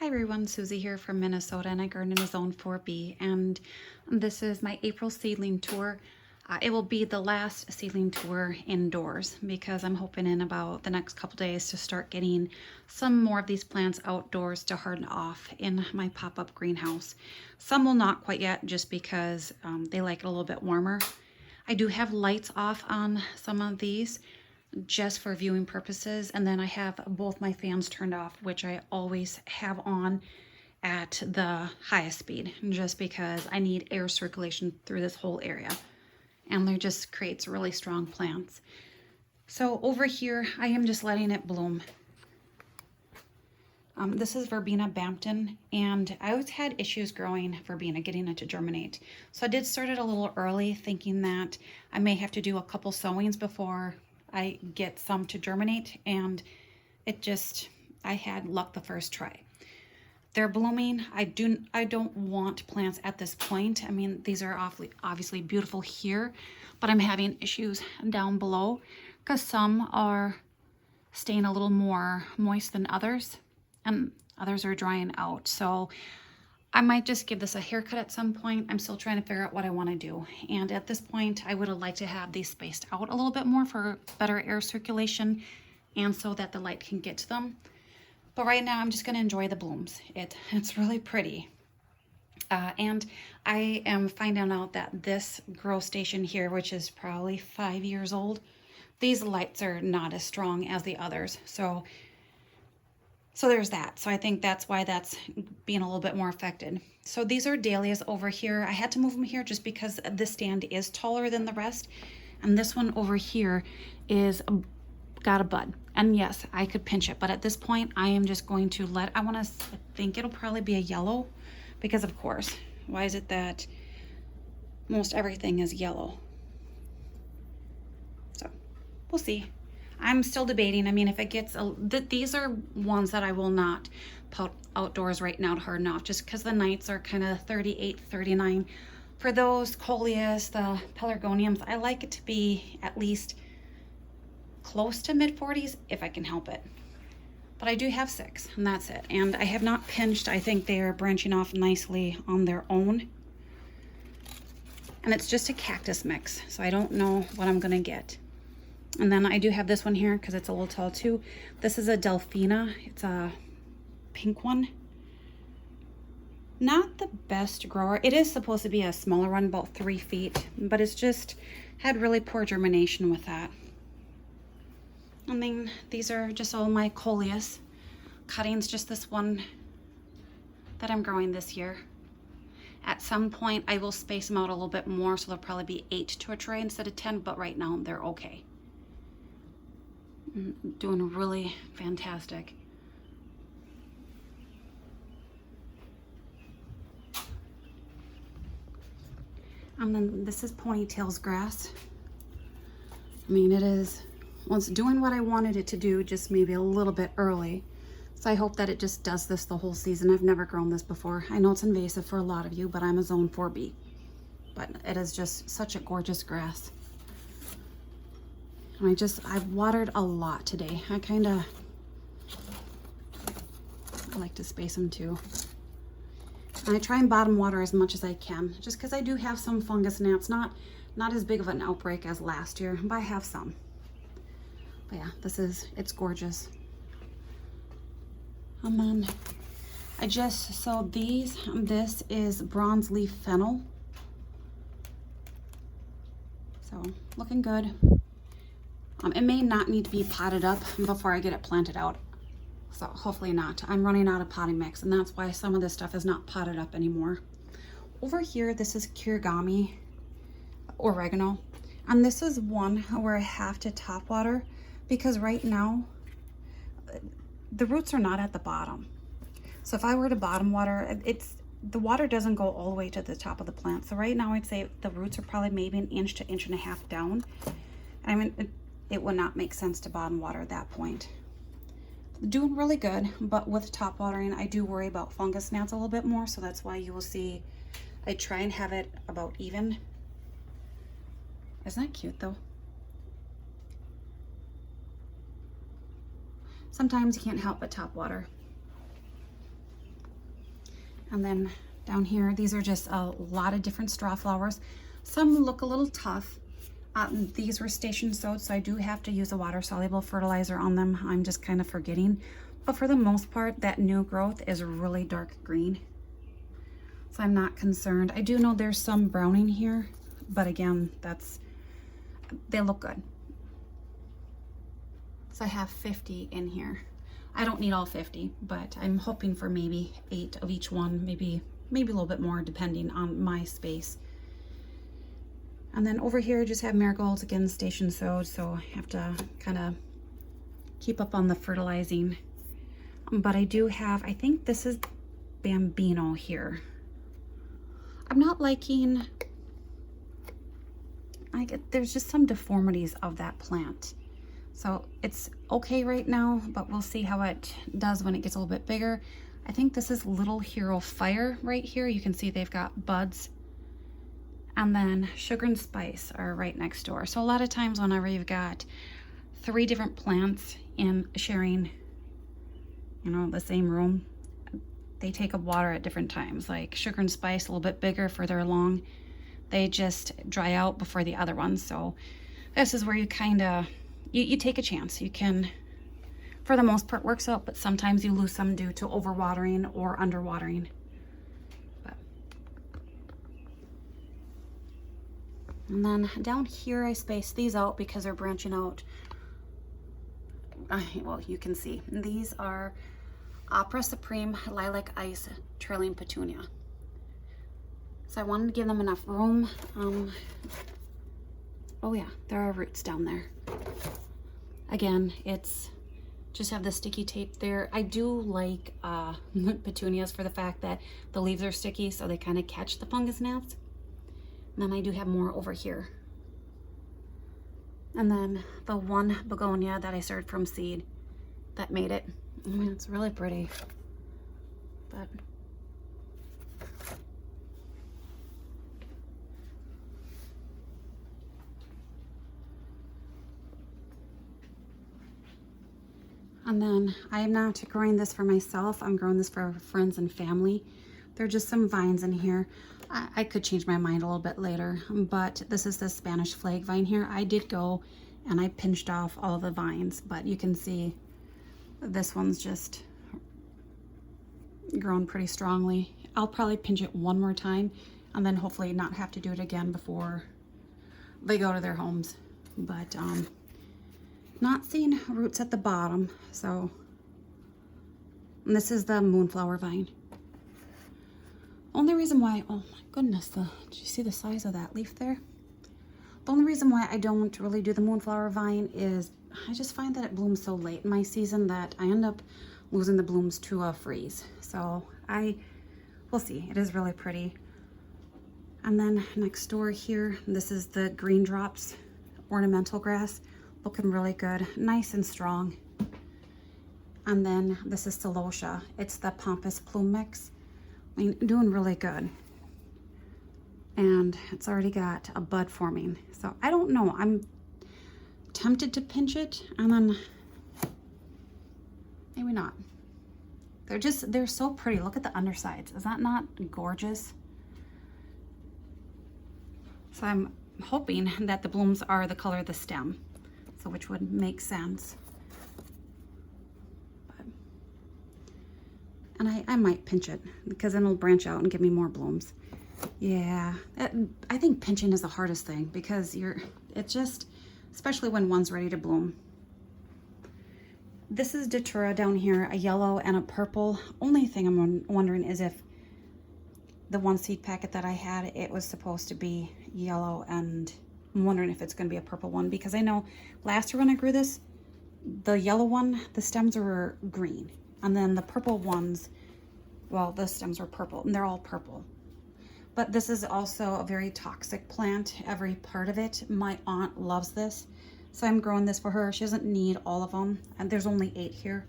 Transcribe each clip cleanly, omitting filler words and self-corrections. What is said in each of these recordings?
Hi everyone, Susie here from Minnesota, and I garden in a zone 4B, and this is my April seedling tour. It will be the last seedling tour indoors because I'm hoping in about the next couple days to start getting some more of these plants outdoors to harden off in my pop-up greenhouse. Some will not quite yet just because they like it a little bit warmer. I do have lights off on some of these just for viewing purposes, and then I have both my fans turned off, which I always have on at the highest speed just because I need air circulation through this whole area, and it just creates really strong plants. So over here I am just letting it bloom. This is Verbena Bampton, and I always had issues growing Verbena, getting it to germinate. So I did start it a little early, thinking that I may have to do a couple sowings before I get some to germinate, and I had luck the first try. They're blooming. I don't want plants at this point. I mean, these are obviously beautiful here, but I'm having issues down below because some are staying a little more moist than others, and others are drying out. So I might just give this a haircut at some point. I'm still trying to figure out what I want to do. And at this point, I would have liked to have these spaced out a little bit more for better air circulation and so that the light can get to them. But right now, I'm just going to enjoy the blooms. It's really pretty. And I am finding out that this grow station here, which is probably 5 years old, these lights are not as strong as the others. So there's that. So I think that's why that's being a little bit more affected. So these are dahlias over here. I had to move them here just because this stand is taller than the rest. And this one over here is got a bud. And yes, I could pinch it, but at this point I am just going to I think it'll probably be a yellow because of course, why is it that most everything is yellow? So we'll see. I'm still debating. I mean, if it gets these are ones that I will not put outdoors right now to harden off just because the nights are kind of 38, 39. For those coleus, the pelargoniums, I like it to be at least close to mid 40s if I can help it. But I do have 6, and that's it. And I have not pinched. I think they are branching off nicely on their own. And it's just a cactus mix, so I don't know what I'm gonna get. And then I do have this one here because it's a little tall too. This is a Delphina. It's a pink one. Not the best grower. It is supposed to be a smaller one, about 3 feet, but it's just had really poor germination with that. And then these are just all my coleus cuttings, just this one that I'm growing this year. At some point I will space them out a little bit more, so there'll probably be 8 to a tray instead of 10, but right now they're okay. Doing really fantastic. And then this is Ponytail's grass. I mean, it's doing what I wanted it to do, just maybe a little bit early. So I hope that it just does this the whole season. I've never grown this before. I know it's invasive for a lot of you, but I'm a zone 4B. But it is just such a gorgeous grass. And I've watered a lot today. I like to space them too. And I try and bottom water as much as I can, just because I do have some fungus gnats. Not as big of an outbreak as last year, but I have some. But yeah, it's gorgeous. And then this is bronze leaf fennel. So looking good. It may not need to be potted up before I get it planted out. So hopefully not. I'm running out of potting mix, and that's why some of this stuff is not potted up anymore. Over here, this is kirigami oregano. And this is one where I have to top water because right now the roots are not at the bottom. So if I were to bottom water, the water doesn't go all the way to the top of the plant. So right now I'd say the roots are probably maybe 1 inch to 1.5 inches down. I mean, it would not make sense to bottom water at that point. Doing really good, but with top watering, I do worry about fungus gnats a little bit more, so that's why you will see I try and have it about even. Isn't that cute though? Sometimes you can't help but top water. And then down here, these are just a lot of different straw flowers. Some look a little tough. These were station sowed, so I do have to use a water soluble fertilizer on them. I'm just kind of forgetting. But for the most part, that new growth is really dark green. So I'm not concerned. I do know there's some browning here, but again, they look good. So I have 50 in here. I don't need all 50, but I'm hoping for maybe 8 of each one, maybe a little bit more depending on my space. And then over here, I just have marigolds, again, station sowed, so I have to kind of keep up on the fertilizing. But I do have, I think this is Bambino here. I'm not liking, there's just some deformities of that plant. So it's okay right now, but we'll see how it does when it gets a little bit bigger. I think this is Little Hero Fire right here. You can see they've got buds. And then Sugar and Spice are right next door. So a lot of times whenever you've got 3 different plants in sharing, the same room, they take up water at different times. Like Sugar and Spice, a little bit bigger, further along, they just dry out before the other ones. So this is where you kind of, you take a chance. You can, for the most part, works out, but sometimes you lose some due to overwatering or underwatering. And then down here, I spaced these out because they're branching out. Well, you can see. These are Opera Supreme Lilac Ice Trailing Petunia. So I wanted to give them enough room. Oh yeah, there are roots down there. Again, it's just have the sticky tape there. I do like petunias for the fact that the leaves are sticky, so they kind of catch the fungus gnats. And then I do have more over here. And then the one begonia that I started from seed that made it. I mean, it's really pretty. But and then I am not growing this for myself. I'm growing this for friends and family. There are just some vines in here. I could change my mind a little bit later, but this is the Spanish flag vine here. I did go and I pinched off all of the vines, but you can see this one's just grown pretty strongly. I'll probably pinch it one more time and then hopefully not have to do it again before they go to their homes. But not seeing roots at the bottom, so. And this is the moonflower vine. Only reason why, oh my goodness, did you see the size of that leaf there? The only reason why I don't really do the moonflower vine is I just find that it blooms so late in my season that I end up losing the blooms to a freeze. So we'll see. It is really pretty. And then next door here, this is the green drops ornamental grass, looking really good, nice and strong. And then this is celosia. It's the Pompous Plume mix. I mean, doing really good. And it's already got a bud forming. So I don't know, I'm tempted to pinch it and then maybe not. They're so pretty. Look at the undersides. Is that not gorgeous? So I'm hoping that the blooms are the color of the stem, so which would make sense. And I might pinch it because then it'll branch out and give me more blooms. Yeah, I think pinching is the hardest thing because it's just, especially when one's ready to bloom. This is Datura down here, a yellow and a purple. Only thing I'm wondering is if the one seed packet that I had, it was supposed to be yellow, and I'm wondering if it's going to be a purple one because I know last year when I grew this, the yellow one, the stems were green. And then the purple ones, well, the stems were purple, and they're all purple. But this is also a very toxic plant, every part of it. My aunt loves this, so I'm growing this for her. She doesn't need all of them, and there's only 8 here.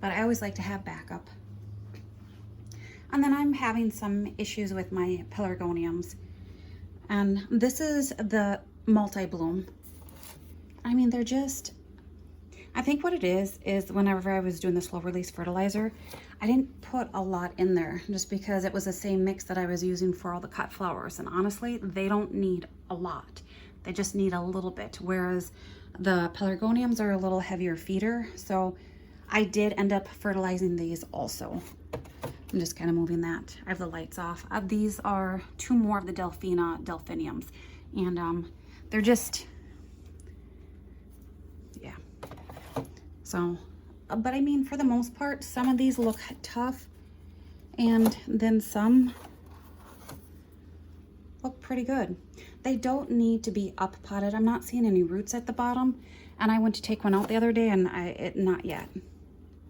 But I always like to have backup. And then I'm having some issues with my pelargoniums. And this is the multi-bloom. I mean, I think what it is whenever I was doing the slow release fertilizer, I didn't put a lot in there just because it was the same mix that I was using for all the cut flowers. And honestly, they don't need a lot. They just need a little bit. Whereas the pelargoniums are a little heavier feeder. So I did end up fertilizing these also. I'm just kind of moving that. I have the lights off. These are 2 more of the delphiniums. And they're just, yeah. So, but I mean, for the most part, some of these look tough. And then some look pretty good. They don't need to be up potted. I'm not seeing any roots at the bottom. And I went to take one out the other day and not yet.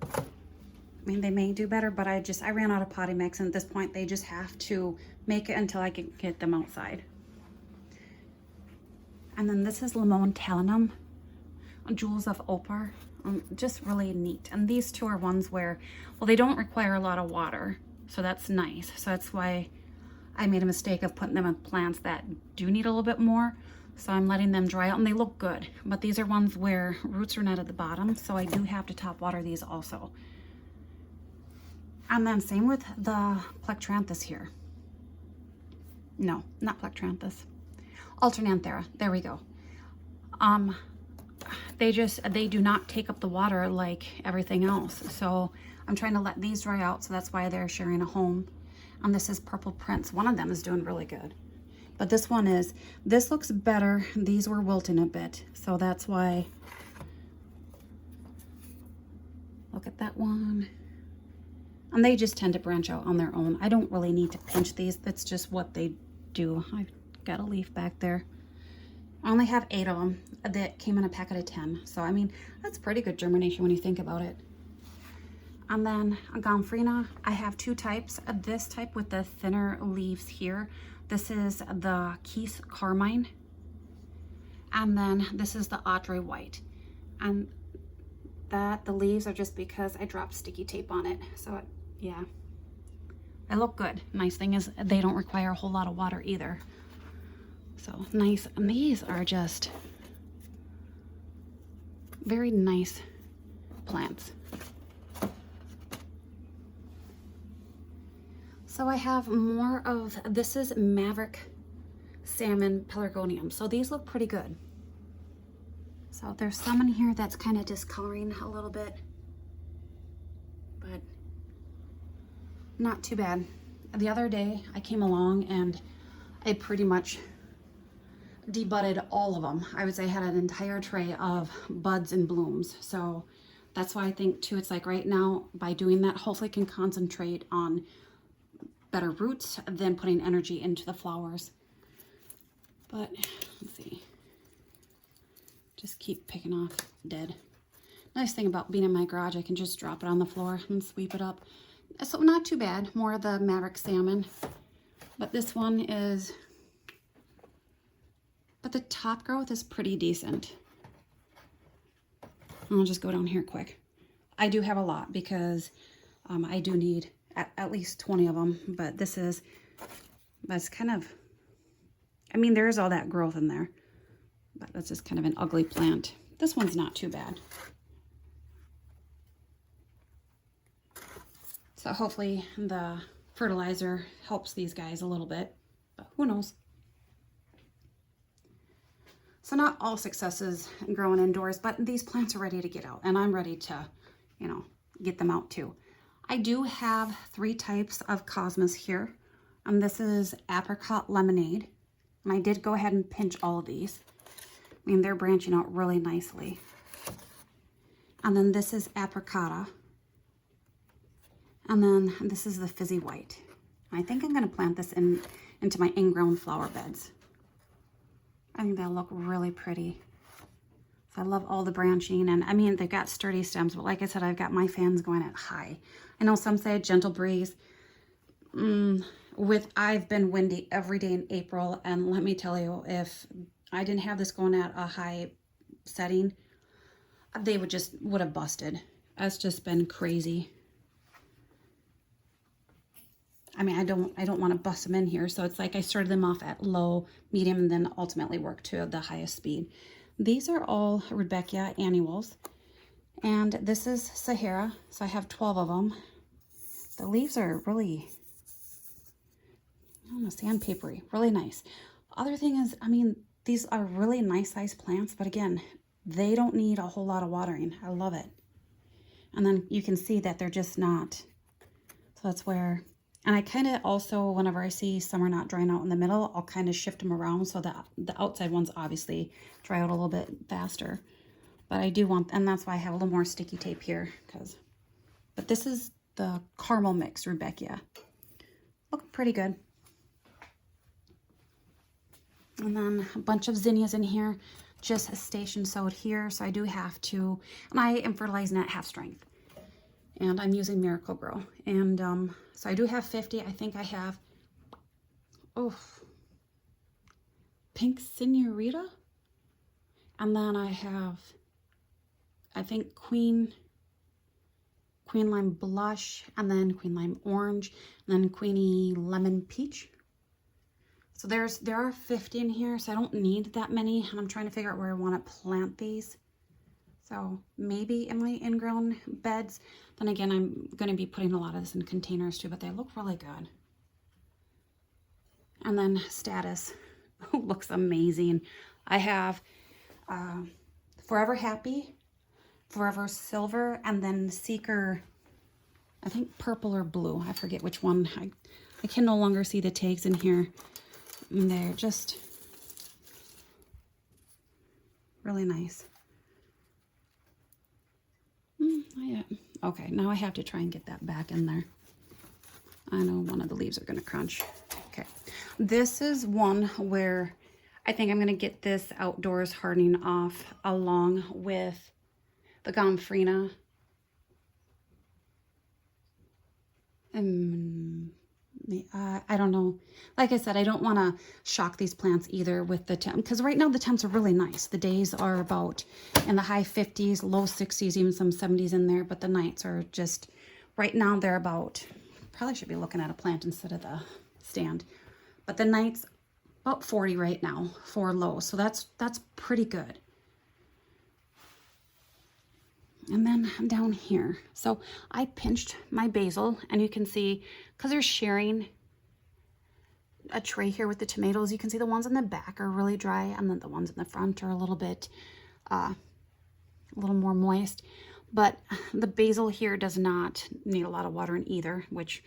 I mean, they may do better, but I ran out of potting mix, and at this point they just have to make it until I can get them outside. And then this is Limon Talinum, Jewels of Opar. Just really neat. And these 2 are ones where, well, they don't require a lot of water, so that's nice. So that's why I made a mistake of putting them in plants that do need a little bit more. So I'm letting them dry out, and they look good. But these are ones where roots are not at the bottom, so I do have to top water these also. And then same with the Plectranthus here. No, not Plectranthus. Alternanthera, there we go. They do not take up the water like everything else. So I'm trying to let these dry out, so that's why they're sharing a home. And this is Purple Prince. One of them is doing really good. But this looks better. These were wilting a bit, so that's why. Look at that one. And they just tend to branch out on their own. I don't really need to pinch these. That's just what they do. I've got a leaf back there. I only have 8 of them that came in a packet of 10. So, I mean, that's pretty good germination when you think about it. And then Gomphrena, I have 2 types. This type with the thinner leaves here. This is the Keith Carmine. And then this is the Audrey White. And the leaves are just because I dropped sticky tape on it. So, yeah. They look good. Nice thing is they don't require a whole lot of water either. So nice. And these are just very nice plants. So I have more of, this is Maverick Salmon Pelargonium. So these look pretty good. So there's some in here that's kind of discoloring a little bit, but not too bad. The other day I came along and I pretty much debudded all of them. I would say I had an entire tray of buds and blooms. So that's why I think too, it's like right now by doing that, hopefully I can concentrate on better roots than putting energy into the flowers. But let's see. Just keep picking off dead. Nice thing about being in my garage, I can just drop it on the floor and sweep it up. So not too bad. More of the Maverick Salmon. But this one is, but the top growth is pretty decent. I'll just go down here quick. I do have a lot because I do need at least 20 of them. But this is, that's kind of, I mean, there is all that growth in there. But that's just kind of an ugly plant. This one's not too bad. So hopefully the fertilizer helps these guys a little bit, but who knows? So not all successes growing indoors, but these plants are ready to get out, and I'm ready to, you know, get them out too. I do have 3 types of cosmos here, and this is Apricot Lemonade, and I did go ahead and pinch all of these. I mean, they're branching out really nicely. And then this is Apricota. And then this is the Fizzy White. I think I'm going to plant this into my ingrown flower beds. I think they'll look really pretty. So I love all the branching. And I mean, they've got sturdy stems, but like I said, I've got my fans going at high. I know some say a gentle breeze. I've been windy every day in April. And let me tell you, if I didn't have this going at a high setting, they would have busted. It's just been crazy. I mean, I don't want to bust them in here. So it's like I started them off at low, medium, and then ultimately worked to the highest speed. These are all Rudbeckia annuals. And this is Sahara, so I have 12 of them. The leaves are really, I don't know, sandpapery, really nice. Other thing is, I mean, these are really nice sized plants, but again, they don't need a whole lot of watering. I love it. And then you can see that they're just not. So that's where, and I kind of also, whenever I see some are not drying out in the middle, I'll kind of shift them around so that the outside ones obviously dry out a little bit faster. But I do want, and that's why I have a little more sticky tape here, but this is the caramel mix Rudbeckia. Look pretty good. And then a bunch of zinnias in here, just station sowed here. So I do have to, and I am fertilizing at half strength. And I'm using Miracle Grow. And so I do have 50. I think I have, pink senorita. And then I have, I think Queen Lime Blush, and then Queen Lime Orange, and then Queenie Lemon Peach. So there are 50 in here, so I don't need that many, and I'm trying to figure out where I want to plant these. So maybe in my ingrown beds. Then again, I'm going to be putting a lot of this in containers too, but they look really good. And then Status looks amazing. I have Forever Happy, Forever Silver, and then Seeker, I think purple or blue. I forget which one. I can no longer see the tags in here. And they're just really nice. Yeah. Okay, now I have to try and get that back in there. I know one of the leaves are going to crunch. Okay, this is one where I think I'm going to get this outdoors hardening off along with the Gomphrena. I don't know. Like I said, I don't want to shock these plants either with the temp, because right now the temps are really nice. The days are about in the high 50s, low 60s, even some 70s in there, but the nights are just, right now they're about, probably should be looking at a plant instead of the stand, but the nights about 40 right now for low, so that's pretty good. And then down here, so I pinched my basil, and you can see, because they're sharing a tray here with the tomatoes, you can see the ones in the back are really dry, and then the ones in the front are a little bit, a little more moist. But the basil here does not need a lot of watering either, which,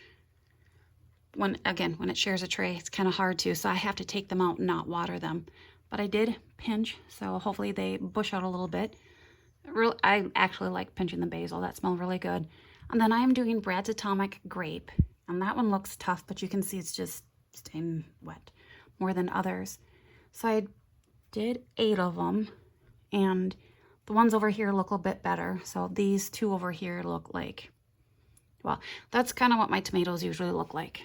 when it shares a tray, it's kind of hard to, so I have to take them out and not water them. But I did pinch, so hopefully they bush out a little bit. I actually like pinching the basil. That smells really good. And then I am doing Brad's Atomic Grape. And that one looks tough, but you can see it's just staying wet more than others. So I did 8 of them. And the ones over here look a bit better. So these 2 over here look like, well, that's kind of what my tomatoes usually look like.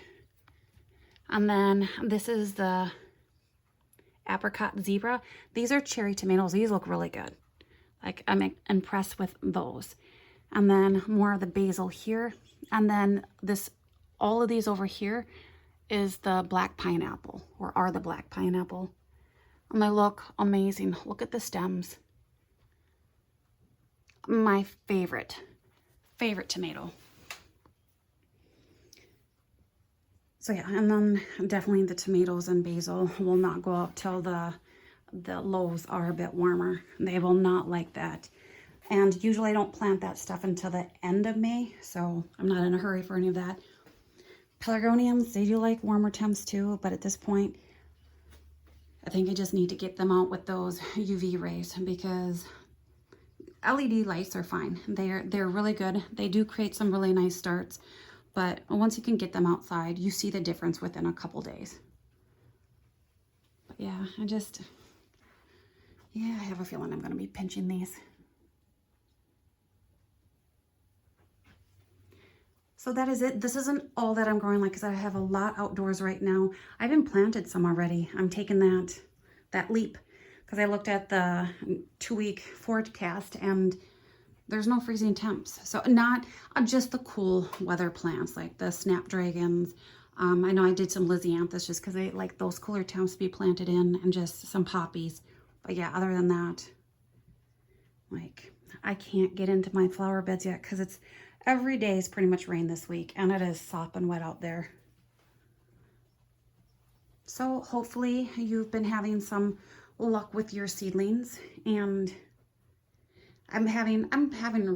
And then this is the Apricot Zebra. These are cherry tomatoes. These look really good. Like, I'm impressed with those. And then more of the basil here. And then all of these over here is the black pineapple, or are the black pineapple. And they look amazing. Look at the stems. My favorite tomato. So yeah, and then definitely the tomatoes and basil will not go out till the lows are a bit warmer. They will not like that. And usually I don't plant that stuff until the end of May, so I'm not in a hurry for any of that. Pelargoniums, they do like warmer temps too, but at this point, I think I just need to get them out with those UV rays, because LED lights are fine. They're really good. They do create some really nice starts, but once you can get them outside, you see the difference within a couple days. But yeah, I have a feeling I'm going to be pinching these. So that is it. This isn't all that I'm growing, like I said, I have a lot outdoors right now. I've even planted some already. I'm taking that leap, because I looked at the 2-week forecast and there's no freezing temps. So not just the cool weather plants like the snapdragons. I know I did some Lysianthus just because I like those cooler temps to be planted in, and just some poppies. But yeah, other than that, like, I can't get into my flower beds yet because it's every day is pretty much rain this week, and it is sopping wet out there. So hopefully you've been having some luck with your seedlings, and I'm having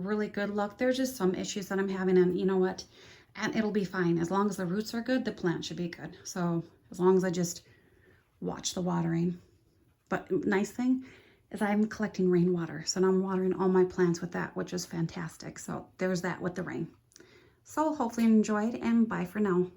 really good luck. There's just some issues that I'm having, and you know what? And it'll be fine. As long as the roots are good, the plant should be good. So as long as I just watch the watering. But nice thing is I'm collecting rainwater. So now I'm watering all my plants with that, which is fantastic. So there's that with the rain. So hopefully you enjoyed, and bye for now.